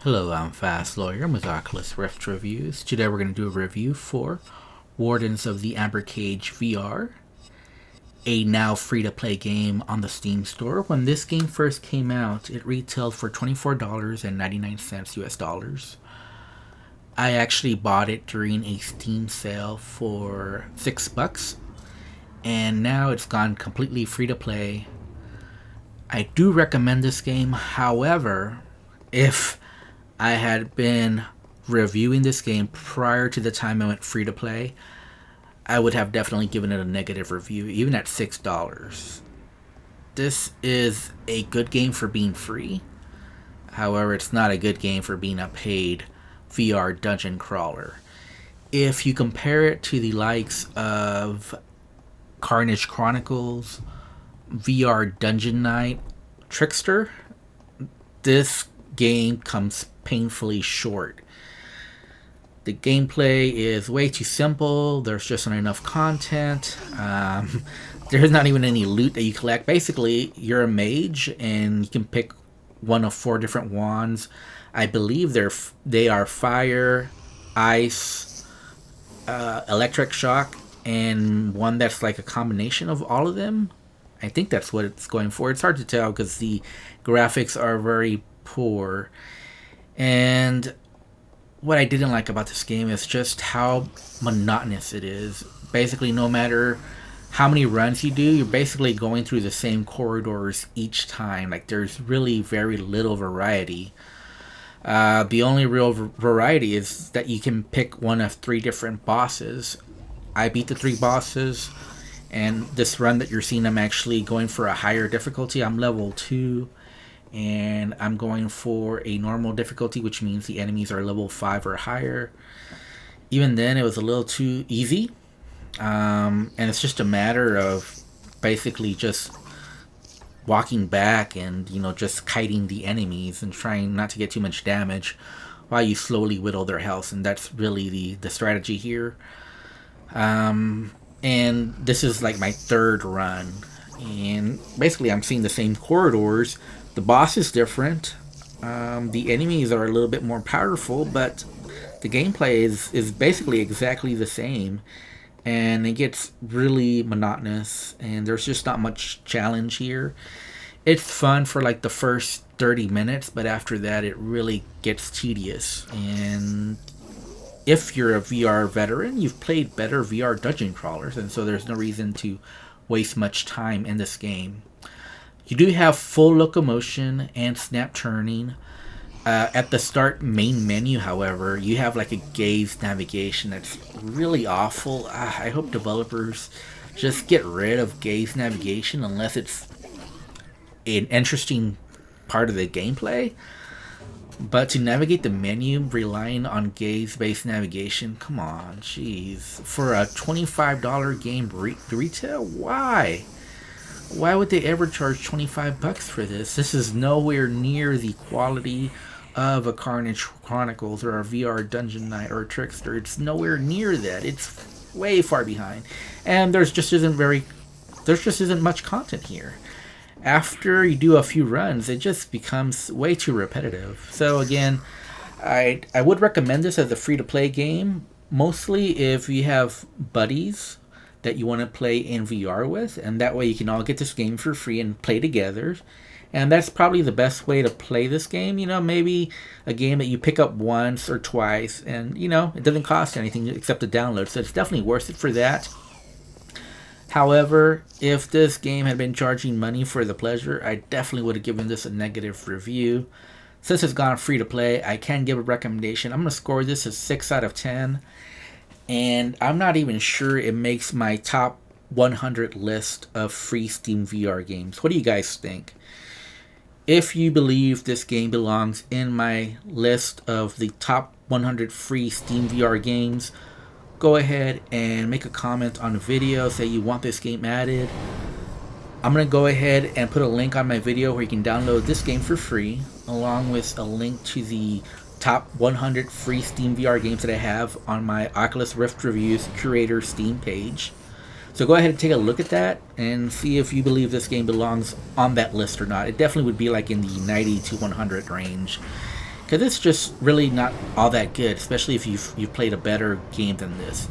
Hello, I'm Fast Lawyer. I'm with Oculus Rift Reviews. Today we're going to do a review for Wardens of the Amber Cage VR, a now free-to-play game on the Steam store. When this game first came out, it retailed for $24.99 US dollars. I actually bought it during a Steam sale for $6, and now it's gone completely free-to-play. I do recommend this game. However, if I had been reviewing this game prior to the time I went free to play, I would have definitely given it a negative review, even at $6. This is a good game for being free. However, it's not a good game for being a paid VR dungeon crawler. If you compare it to the likes of Carnage Chronicles, VR Dungeon Knight, Trickster, this game comes painfully short. The gameplay is way too simple. There's just not enough content. There's not even any loot that you collect. Basically, you're a mage and you can pick one of 4 different wands. I believe they are fire, ice, electric shock, and one that's like a combination of all of them. I think that's what it's going for. It's hard to tell because the graphics are very poor. And what I didn't like about this game is just how monotonous it is. Basically, no matter how many runs you do, you're basically going through the same corridors each time. Like, there's really very little variety. The only real variety is that you can pick one of 3 different bosses. I beat the 3 bosses, and this run that you're seeing, I'm actually going for a higher difficulty. I'm level 2. And I'm going for a normal difficulty, which means the enemies are level 5 or higher. Even then, it was a little too easy. And it's just a matter of basically just walking back and, just kiting the enemies and trying not to get too much damage while you slowly whittle their health. And that's really the strategy here. And this is like my 3rd run. And basically, I'm seeing the same corridors. The boss is different. The enemies are a little bit more powerful, but the gameplay is basically exactly the same. And it gets really monotonous, and there's just not much challenge here. It's fun for like the first 30 minutes, but after that it really gets tedious. And if you're a VR veteran, you've played better VR dungeon crawlers, and so there's no reason to waste much time in this game. You do have full locomotion and snap turning. At the start main menu, however, you have like a gaze navigation that's really awful. I hope developers just get rid of gaze navigation unless it's an interesting part of the gameplay. But to navigate the menu relying on gaze-based navigation, come on, jeez. For a $25 game retail, why? Why would they ever charge $25 for this? This is nowhere near the quality of a Carnage Chronicles or a VR Dungeon Knight or a Trickster. It's nowhere near that. It's way far behind. And there just isn't much content here. After you do a few runs, it just becomes way too repetitive. So again, I would recommend this as a free-to-play game, mostly if you have buddies that you want to play in VR with, and that way you can all get this game for free and play together. And that's probably the best way to play this game. Maybe a game that you pick up once or twice, and it doesn't cost anything except the download, so it's definitely worth it for that. However, if this game had been charging money for the pleasure, I definitely would have given this a negative review. Since it's gone free to play, I can give a recommendation. I'm going to score this as 6 out of 10. And I'm not even sure it makes my top 100 list of free Steam VR games. What do you guys think? If you believe this game belongs in my list of the top 100 free Steam VR games, go ahead and make a comment on the video, say you want this game added. I'm going to go ahead and put a link on my video where you can download this game for free, along with a link to the top 100 free Steam VR games that I have on my Oculus Rift Reviews Curator Steam page. So go ahead and take a look at that and see if you believe this game belongs on that list or not. It definitely would be like in the 90 to 100 range. Because it's just really not all that good, especially if you've played a better game than this.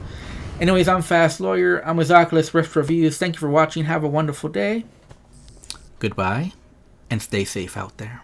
Anyways, I'm Fast Lawyer. I'm with Oculus Rift Reviews. Thank you for watching. Have a wonderful day. Goodbye, and stay safe out there.